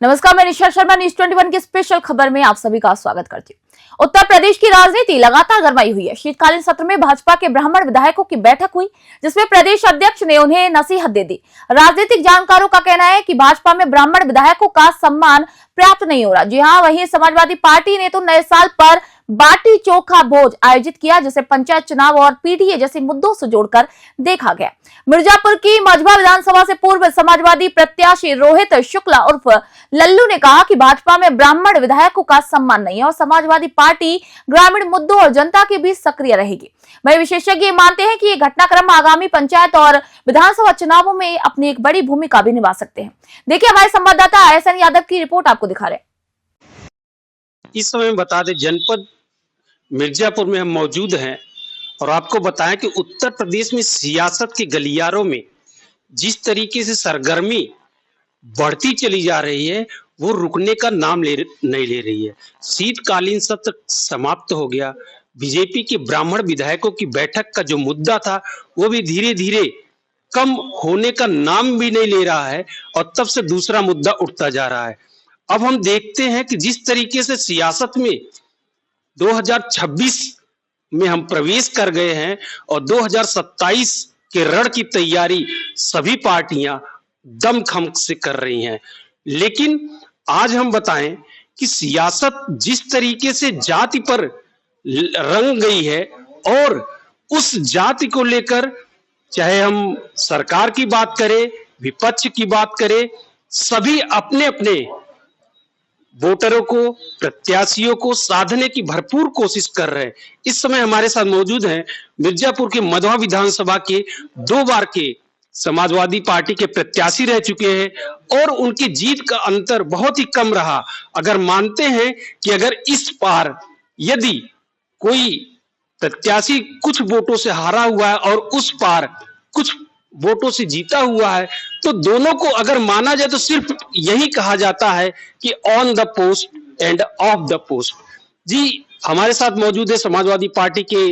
नमस्कार, मैं निशा शर्मा न्यूज 21 की स्पेशल खबर में आप सभी का स्वागत करती हूँ। उत्तर प्रदेश की राजनीति लगातार गरमाई हुई है। शीतकालीन सत्र में भाजपा के ब्राह्मण विधायकों की बैठक हुई, जिसमें प्रदेश अध्यक्ष ने उन्हें नसीहत दे दी। राजनीतिक जानकारों का कहना है कि भाजपा में ब्राह्मण विधायकों का सम्मान प्राप्त नहीं हो रहा। जी हाँ, वहीं समाजवादी पार्टी ने तो नए साल पर बाटी चोखा भोज आयोजित किया, जिसे पंचायत चुनाव और पीडीए जैसे मुद्दों से जोड़कर देखा गया। मिर्जापुर की मझवा विधानसभा से पूर्व समाजवादी प्रत्याशी रोहित शुक्ला उर्फ लल्लू ने कहा कि भाजपा में ब्राह्मण विधायकों का सम्मान नहीं है और समाजवादी पार्टी ग्रामीण मुद्दों और जनता के बीच सक्रिय रहेगी। वहीं विशेषज्ञ मानते हैं कि ये घटनाक्रम आगामी पंचायत और विधानसभा चुनावों में अपनी एक बड़ी भूमिका भी निभा सकते हैं। देखिए, हमारे संवाददाता एहसन यादव की रिपोर्ट आपको दिखा रहे हैं। इस समय बता दें, जनपद मिर्जापुर में हम मौजूद हैं और आपको बताएं कि उत्तर प्रदेश में सियासत के गलियारों में जिस तरीके से सरगर्मी बढ़ती चली जा रही है, वो रुकने का नाम नहीं ले रही है। शीतकालीन सत्र समाप्त हो गया। बीजेपी के ब्राह्मण विधायकों की बैठक का जो मुद्दा था, वो भी धीरे धीरे कम होने का नाम भी नहीं ले रहा है और तब से दूसरा मुद्दा उठता जा रहा है। अब हम देखते हैं कि जिस तरीके से सियासत में 2026 में हम प्रवेश कर गए हैं और 2027 के रण की तैयारी सभी पार्टियां दमखम से कर रही हैं। लेकिन आज हम बताएं कि सियासत जिस तरीके से जाति पर रंग गई है और उस जाति को लेकर चाहे हम सरकार की बात करें, विपक्ष की बात करें, सभी अपने अपने वोटरों को, प्रत्याशियों को साधने की भरपूर कोशिश कर रहे हैं। इस समय हमारे साथ मौजूद हैं मिर्जापुर के मधवा विधानसभा के 2 बार के समाजवादी पार्टी के प्रत्याशी रह चुके हैं और उनकी जीत का अंतर बहुत ही कम रहा। अगर मानते हैं कि अगर इस बार यदि कोई प्रत्याशी कुछ वोटों से हारा हुआ है और उस पार कुछ वोटों से जीता हुआ है, तो दोनों को अगर माना जाए तो सिर्फ यही कहा जाता है कि on the post and of the post. जी, हमारे साथ मौजूद है समाजवादी पार्टी के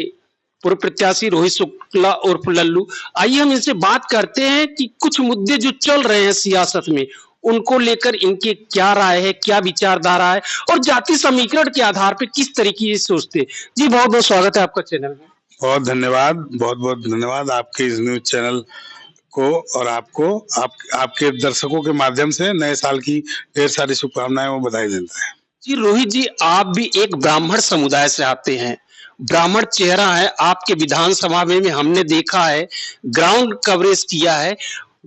पूर्व प्रत्याशी रोहित शुक्ला उर्फ लल्लू। आइए हम इनसे बात करते हैं कि कुछ मुद्दे जो चल रहे हैं सियासत में, उनको लेकर इनके क्या राय है, क्या विचारधारा है और जाति समीकरण के आधार पर किस तरीके से सोचते हैं। जी, बहुत बहुत स्वागत है आपका चैनल में। बहुत धन्यवाद, बहुत बहुत धन्यवाद आपके इस न्यूज चैनल को और आपके दर्शकों के माध्यम से नए साल की ढेर सारी शुभकामनाएं और बधाई देता है। जी रोहित जी, आप भी एक ब्राह्मण समुदाय से आते हैं, ब्राह्मण चेहरा है आपके विधानसभा में हमने देखा है, ग्राउंड कवरेज किया है,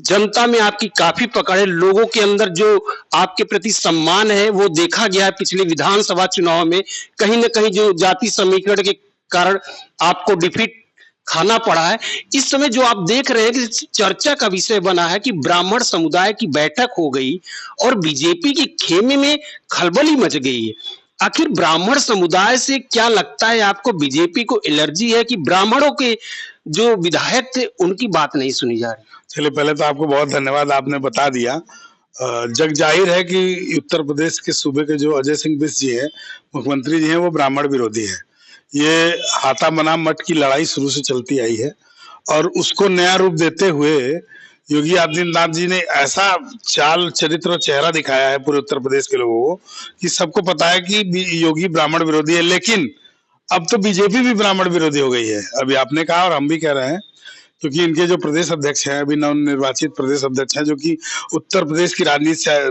जनता में आपकी काफी पकड़ है, लोगों के अंदर जो आपके प्रति सम्मान है वो देखा गया है। पिछले विधानसभा चुनाव में कहीं ना कहीं जो जाति समीकरण के कारण आपको डिफीट खाना पड़ा है। इस समय जो आप देख रहे हैं कि चर्चा का विषय बना है कि ब्राह्मण समुदाय की बैठक हो गई और बीजेपी के खेमे में खलबली मच गई है। आखिर ब्राह्मण समुदाय से क्या लगता है आपको, बीजेपी को एलर्जी है कि ब्राह्मणों के जो विधायक थे उनकी बात नहीं सुनी जा रही? चलिए, पहले तो आपको बहुत धन्यवाद, आपने बता दिया। जग जाहिर है कि उत्तर प्रदेश के सूबे के जो अजय सिंह बिष्ट जी हैं, मुख्यमंत्री जी हैं, वो ब्राह्मण विरोधी है। ये हाथा बनाम मठ की लड़ाई शुरू से चलती आई है और उसको नया रूप देते हुए योगी आदित्यनाथ जी ने ऐसा चाल, चरित्र और चेहरा दिखाया है पूरे उत्तर प्रदेश के लोगों को कि सबको पता है कि योगी ब्राह्मण विरोधी है। लेकिन अब तो बीजेपी भी ब्राह्मण विरोधी हो गई है। अभी आपने कहा और हम भी कह रहे हैं, क्योंकि इनके जो प्रदेश अध्यक्ष हैं, अभी नवनिर्वाचित प्रदेश अध्यक्ष हैं, जो कि उत्तर प्रदेश की राजनीति से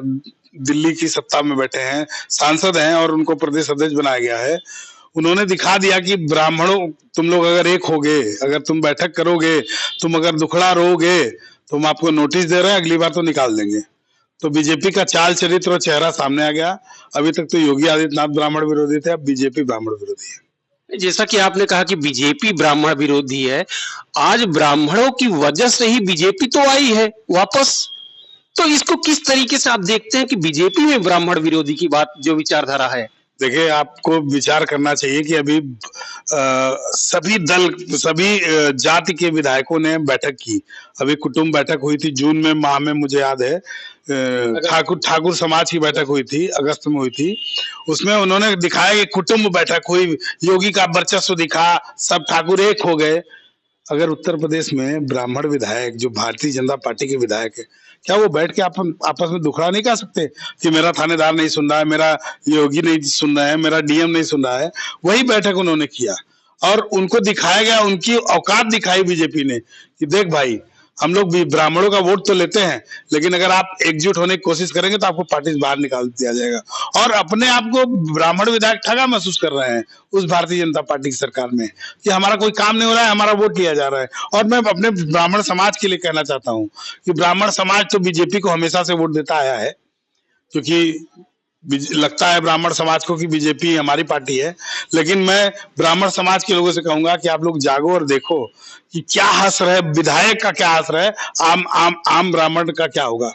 दिल्ली की सत्ता में बैठे हैं, सांसद हैं और उनको प्रदेश अध्यक्ष बनाया गया है। उन्होंने दिखा दिया कि ब्राह्मणों, तुम लोग अगर एक होगे, अगर तुम बैठक करोगे, तुम अगर दुखड़ा रहोगे तो हम आपको नोटिस दे रहे हैं, अगली बार तो निकाल देंगे। तो बीजेपी का चाल, चरित्र और चेहरा सामने आ गया। अभी तक तो योगी आदित्यनाथ ब्राह्मण विरोधी थे, अब बीजेपी ब्राह्मण विरोधी है। जैसा कि आपने कहा कि बीजेपी ब्राह्मण विरोधी है, आज ब्राह्मणों की वजह से ही बीजेपी तो आई है वापस। तो इसको किस तरीके से आप देखते हैं कि बीजेपी में ब्राह्मण विरोधी की बात जो विचारधारा है? देखिए, आपको विचार करना चाहिए कि अभी सभी जाति के विधायकों ने बैठक की। अभी कुटुंब बैठक हुई थी जून में माह में, मुझे याद है, ठाकुर समाज की बैठक हुई थी, अगस्त में हुई थी। उसमें उन्होंने दिखाया कि कुटुंब बैठक हुई, योगी का वर्चस्व दिखा, सब ठाकुर एक हो गए। अगर उत्तर प्रदेश में ब्राह्मण विधायक जो भारतीय जनता पार्टी के विधायक है, क्या वो बैठ के आपस में दुखड़ा नहीं कर सकते कि मेरा थानेदार नहीं सुन रहा है, मेरा योगी नहीं सुन रहा है, मेरा डीएम नहीं सुन रहा है? वही बैठक उन्होंने किया और उनको दिखाया गया, उनकी औकात दिखाई बीजेपी ने कि देख भाई, हम लोग भी ब्राह्मणों का वोट तो लेते हैं, लेकिन अगर आप एकजुट होने की कोशिश करेंगे तो आपको पार्टी से बाहर निकाल दिया जाएगा। और अपने आप को ब्राह्मण विधायक ठगा महसूस कर रहे हैं उस भारतीय जनता पार्टी की सरकार में कि हमारा कोई काम नहीं हो रहा है, हमारा वोट लिया जा रहा है। और मैं अपने ब्राह्मण समाज के लिए कहना चाहता हूँ कि ब्राह्मण समाज तो बीजेपी को हमेशा से वोट देता आया है, क्योंकि लगता है ब्राह्मण समाज को कि बीजेपी हमारी पार्टी है। लेकिन मैं ब्राह्मण समाज के लोगों से कहूंगा कि आप लोग जागो और देखो कि क्या हश्र है, विधायक का क्या हश्र है, आम ब्राह्मण का क्या होगा।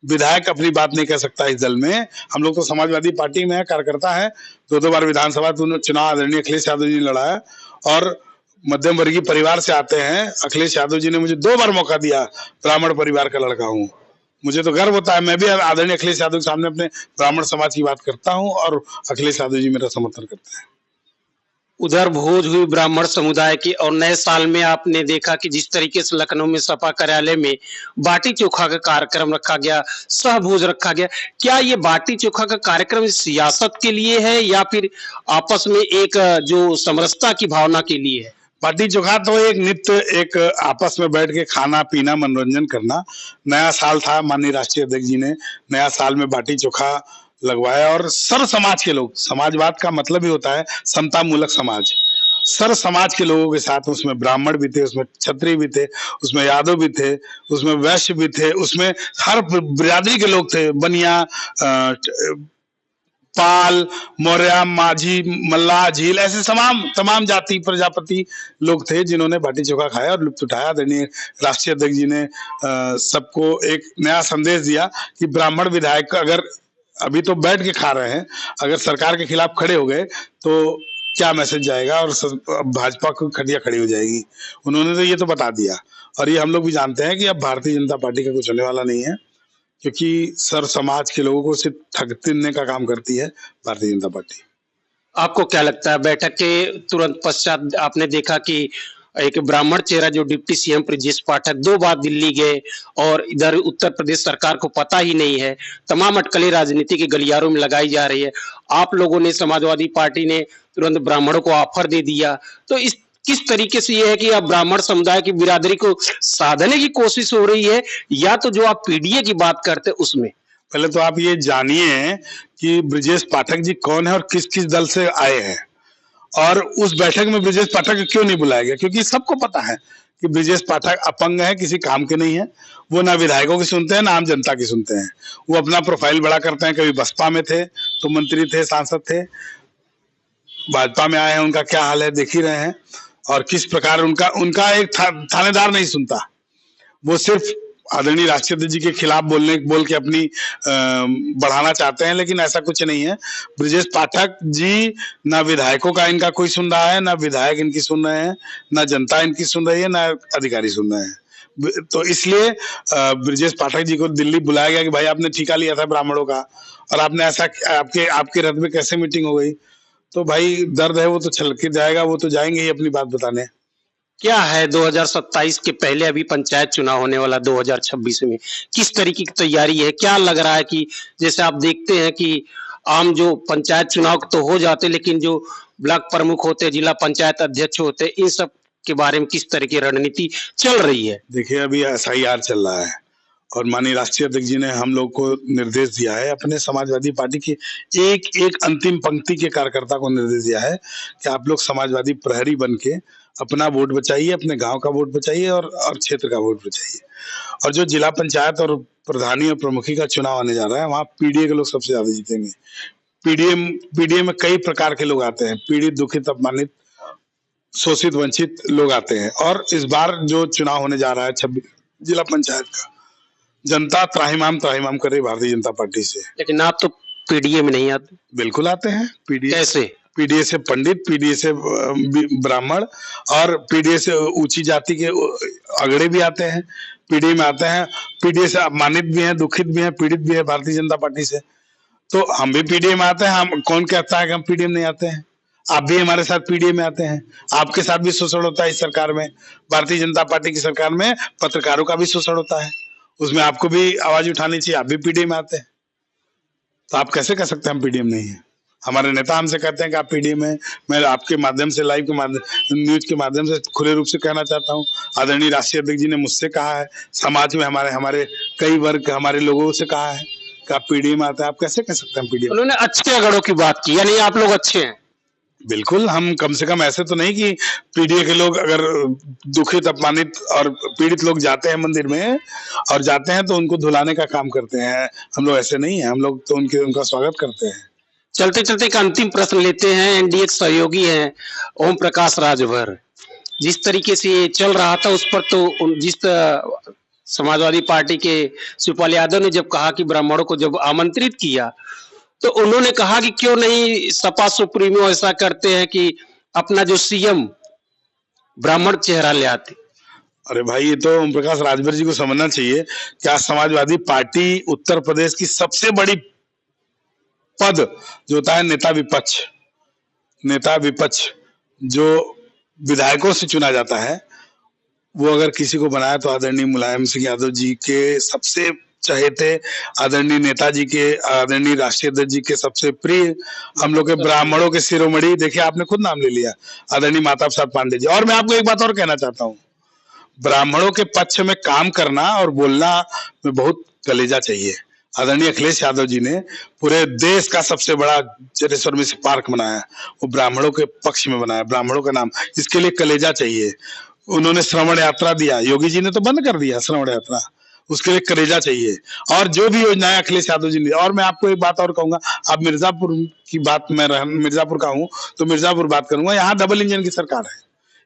विधायक अपनी बात नहीं कह सकता इस दल में। हम लोग तो समाजवादी पार्टी में है, कार्यकर्ता है, 2 बार विधानसभा चुनाव आदरणीय अखिलेश यादव जी ने लड़ा है और मध्यम वर्गीय परिवार से आते हैं। अखिलेश यादव जी ने मुझे 2 बार मौका दिया, ब्राह्मण परिवार का लड़का हूँ, मुझे तो गर्व होता है। मैं भी आदरणीय अखिलेश यादव के सामने अपने ब्राह्मण समाज की बात करता हूं और अखिलेश यादव जी मेरा समर्थन करते हैं। उधर भोज हुई ब्राह्मण समुदाय की, और नए साल में आपने देखा कि जिस तरीके से लखनऊ में सपा कार्यालय में बाटी चोखा का कार्यक्रम रखा गया, सहभोज रखा गया। क्या ये बाटी चोखा का कार्यक्रम सियासत के लिए है या फिर आपस में एक जो समरसता की भावना के लिए है? बाटी चोखा तो एक नित्य, एक आपस में बैठ के खाना पीना, मनोरंजन करना। नया साल था, माननीय राष्ट्रीय अध्यक्ष जी ने नया साल में बाटी चोखा लगवाया और सर समाज के लोग, समाजवाद का मतलब ही होता है समता मूलक समाज, सर समाज के लोगों के साथ, उसमें ब्राह्मण भी थे, उसमें क्षत्रिय भी थे, उसमें यादव भी थे, उसमें वैश्य भी थे, उसमें हर बिरादरी के लोग थे, बनिया, पाल, मौर्य, माझी, मल्लाह, झील, ऐसे तमाम जाति प्रजापति लोग थे जिन्होंने बाटी चोखा खाया और लुत्फ उठाया। आदरणीय राष्ट्रीय अध्यक्ष जी ने सबको एक नया संदेश दिया कि ब्राह्मण विधायक अगर अभी तो बैठ के खा रहे हैं, अगर सरकार के खिलाफ खड़े हो गए तो क्या मैसेज जाएगा और भाजपा को खटिया खड़ी हो जाएगी। उन्होंने तो ये तो बता दिया और ये हम लोग भी जानते हैं कि अब भारतीय जनता पार्टी का कुछ होने वाला नहीं है, क्योंकि सर समाज के लोगों को सिर्फ ठगने का काम करती है भारतीय जनता पार्टी। आपको क्या लगता है, बैठक के तुरंत पश्चात आपने देखा कि एक ब्राह्मण चेहरा जो डिप्टी सीएम ब्रजेश पाठक 2 बार दिल्ली गए और इधर उत्तर प्रदेश सरकार को पता ही नहीं है, तमाम अटकलें राजनीति के गलियारों में लगाई जा रही है। आप लोगों ने, समाजवादी पार्टी ने तुरंत ब्राह्मणों को ऑफर दे दिया, तो इस किस तरीके से ये है कि अब ब्राह्मण समुदाय की बिरादरी को साधने की कोशिश हो रही है, या तो जो आप पीडीए की बात करते उसमें? पहले तो आप ये जानिए कि ब्रजेश पाठक जी कौन है और किस किस दल से आए हैं, और उस बैठक में ब्रजेश पाठक को क्यों नहीं बुलाया गया, क्योंकि सबको पता है कि ब्रजेश पाठक अपंग है, किसी काम के नहीं है। वो ना विधायकों की सुनते हैं ना आम जनता की सुनते हैं। वो अपना प्रोफाइल बड़ा करते हैं, कभी बसपा में थे तो मंत्री थे, सांसद थे, भाजपा में आए हैं, उनका क्या हाल है देख ही रहे हैं। और किस प्रकार उनका एक थानेदार नहीं सुनता, वो सिर्फ आदरणीय राष्ट्रीय अध्यक्ष जी के खिलाफ बोल के अपनी बढ़ाना चाहते हैं, लेकिन ऐसा कुछ नहीं है। ब्रजेश पाठक जी ना विधायकों का इनका कोई सुन रहा है, ना विधायक इनकी सुन रहे हैं, ना जनता इनकी सुन रही है, ना अधिकारी सुन रहे हैं। तो इसलिए ब्रजेश पाठक जी को दिल्ली बुलाया गया कि भाई आपने ठेका लिया था ब्राह्मणों का और आपने ऐसा, आपके रथ में कैसे मीटिंग हो गई। तो भाई दर्द है वो तो छल के जाएगा, वो तो जाएंगे ही अपनी बात बताने। क्या है 2027 के पहले अभी पंचायत चुनाव होने वाला 2026 में, किस तरीके की तैयारी है? क्या लग रहा है कि जैसे आप देखते हैं कि आम जो पंचायत चुनाव तो हो जाते, लेकिन जो ब्लॉक प्रमुख होते, जिला पंचायत अध्यक्ष होते, इन सब के बारे में किस तरह की रणनीति चल रही है? देखिए अभी एसआईआर चल रहा है और माननीय राष्ट्रीय अध्यक्ष जी ने हम लोग को निर्देश दिया है, अपने समाजवादी पार्टी की एक एक अंतिम पंक्ति के कार्यकर्ता को निर्देश दिया है कि आप लोग समाजवादी प्रहरी बन के अपना वोट बचाइए, अपने गांव का वोट बचाइए और क्षेत्र का वोट बचाइए। और जो जिला पंचायत और प्रधानी और प्रमुखी का चुनाव आने जा रहा है, वहाँ पीडीए के लोग सबसे ज्यादा जीतेंगे। पीडीए में कई प्रकार के लोग आते हैं, पीड़ित, दुखित, अपमानित, शोषित, वंचित लोग आते हैं। और इस बार जो चुनाव होने जा रहा है 26 जिला पंचायत का, जनता त्राहिमाम कर रही भारतीय जनता पार्टी से। लेकिन आप तो पीडीए में नहीं आते। बिल्कुल आते हैं पीडीए। कैसे? पीडीए से पंडित, पीडीए से ब्राह्मण और पीडीए से ऊंची जाति के अगड़े भी आते हैं, पीडीए में आते हैं। पीडीए से अपमानित भी हैं, दुखित भी हैं, पीड़ित भी है भारतीय जनता पार्टी से। तो हम भी पीडीए में आते हैं। हम कौन कहता है कि हम पीडीए में नहीं आते हैं? आप भी हमारे साथ पीडीए में आते हैं, आपके साथ भी शोषण होता है इस सरकार में। भारतीय जनता पार्टी की सरकार में पत्रकारों का भी शोषण होता है, उसमें आपको भी आवाज उठानी चाहिए, आप भी पीडीए में आते हैं। तो आप कैसे कह सकते हैं हम पीडीएम नहीं है? हमारे नेता हमसे कहते हैं कि आप पीडीएम है। मैं आपके माध्यम से, लाइव के माध्यम, न्यूज के माध्यम से खुले रूप से कहना चाहता हूँ, आदरणीय राष्ट्रीय अध्यक्ष जी ने मुझसे कहा है, समाज में हमारे कई वर्ग हमारे लोगों से कहा है कि आप पीडीएम आते हैं। आप कैसे कह सकते हैं पीडीएम? उन्होंने अच्छे अगड़ों की बात की, यानी आप लोग अच्छे हैं। बिल्कुल, हम कम से कम ऐसे तो नहीं कि पीडीए के लोग अगर दुखित, अपमानित और पीड़ित लोग जाते हैं मंदिर में और जाते हैं तो उनको धुलाने का काम करते हैं। हम लोग ऐसे नहीं है, हम लोग तो उनका स्वागत करते हैं। चलते चलते एक अंतिम प्रश्न लेते हैं। एनडीए के सहयोगी हैं ओम प्रकाश राजभर, जिस तरीके से ये चल रहा था उस पर तो जिस समाजवादी पार्टी के शिवपाल यादव ने जब कहा कि ब्राह्मणों को जब आमंत्रित किया तो उन्होंने कहा कि क्यों नहीं सपा सुप्रीमो ऐसा करते हैं कि अपना जो सीएम ब्राह्मण चेहरा ले आते। अरे भाई, ये तो ओम प्रकाश राजभर जी को समझना चाहिए कि आज समाजवादी पार्टी उत्तर प्रदेश की सबसे बड़ी पद जो होता है नेता विपक्ष जो विधायकों से चुना जाता है, वो अगर किसी को बनाया तो आदरणीय मुलायम सिंह यादव जी के सबसे चहेते, आदरणीय नेताजी के, आदरणीय राष्ट्रीय अध्यक्ष जी के सबसे प्रिय, हम लोग के ब्राह्मणों के शिरोमणि, देखिए आपने खुद नाम ले लिया, आदरणीय माता प्रसाद पांडे जी। और मैं आपको एक बात और कहना चाहता हूँ, ब्राह्मणों के पक्ष में काम करना और बोलना में बहुत कलेजा चाहिए। आदरणीय अखिलेश यादव जी ने पूरे देश का सबसे बड़ा चरेश्वर में से पार्क बनाया, वो ब्राह्मणों के पक्ष में बनाया, ब्राह्मणों का नाम, इसके लिए कलेजा चाहिए। उन्होंने श्रवण यात्रा दिया, योगी जी ने तो बंद कर दिया श्रवण यात्रा, उसके लिए कलेजा चाहिए। और जो भी योजनाएं अखिलेश यादव जी ने, और मैं आपको एक बात और कहूंगा, आप मिर्जापुर की बात, मैं मिर्जापुर का हूं तो मिर्जापुर बात करूंगा, यहाँ डबल इंजन की सरकार है।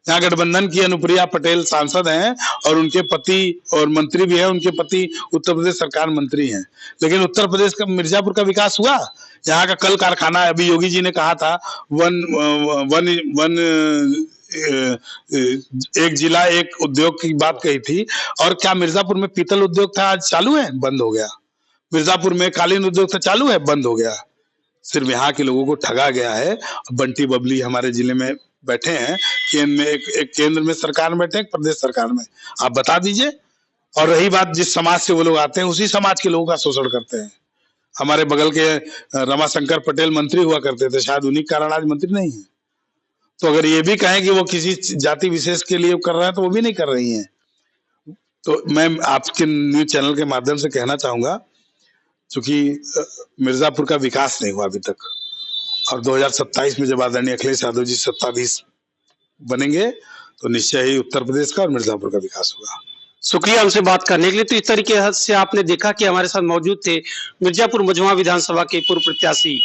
यहाँ गठबंधन की अनुप्रिया पटेल सांसद हैं और उनके पति और मंत्री भी हैं, उनके पति उत्तर प्रदेश सरकार मंत्री हैं, लेकिन उत्तर प्रदेश का मिर्जापुर का विकास हुआ? यहाँ का कल कारखाना, अभी योगी जी ने कहा था एक जिला एक उद्योग की बात कही थी, और क्या मिर्जापुर में पीतल उद्योग था, आज चालू है? बंद हो गया। मिर्जापुर में कालीन उद्योग था, चालू है? बंद हो गया। सिर्फ यहाँ के लोगों को ठगा गया है। बंटी बबली हमारे जिले में बैठे हैं, एक केंद्र में सरकार में बैठे हैं, एक प्रदेश सरकार में, आप बता दीजिए। और रही बात जिस समाज से वो लोग आते हैं, उसी समाज के लोगों का शोषण करते हैं। हमारे बगल के रमाशंकर पटेल मंत्री हुआ करते थे, शायद उन्हीं के कारण आज मंत्री नहीं है। तो अगर ये भी कहें कि वो किसी जाति विशेष के लिए कर रहे हैं, तो वो भी नहीं कर रही हैं। तो मैं आपके न्यूज चैनल के माध्यम से कहना चाहूंगा, चूंकि मिर्जापुर का विकास नहीं हुआ अभी तक, और 2027 में जब आदरणीय अखिलेश यादव जी सत्ताधीश बनेंगे तो निश्चय ही उत्तर प्रदेश का और मिर्जापुर का विकास होगा। शुक्रिया हमसे बात करने के लिए। तो इस तरीके से आपने देखा कि हमारे साथ मौजूद थे मिर्जापुर मझुआ विधानसभा के पूर्व प्रत्याशी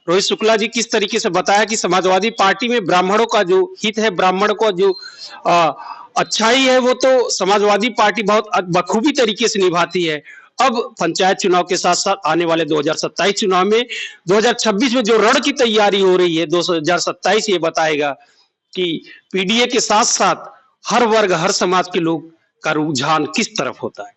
रोहित शुक्ला जी, किस तरीके से बताया कि समाजवादी पार्टी में ब्राह्मणों का जो हित है, ब्राह्मण को जो अच्छाई है, वो तो समाजवादी पार्टी बहुत बखूबी तरीके से निभाती है। अब पंचायत चुनाव के साथ साथ आने वाले 2027 चुनाव में 2026 में जो रण की तैयारी हो रही है, 2027 ये बताएगा कि पीडीए के साथ साथ हर वर्ग, हर समाज के लोग का रुझान किस तरफ होता है।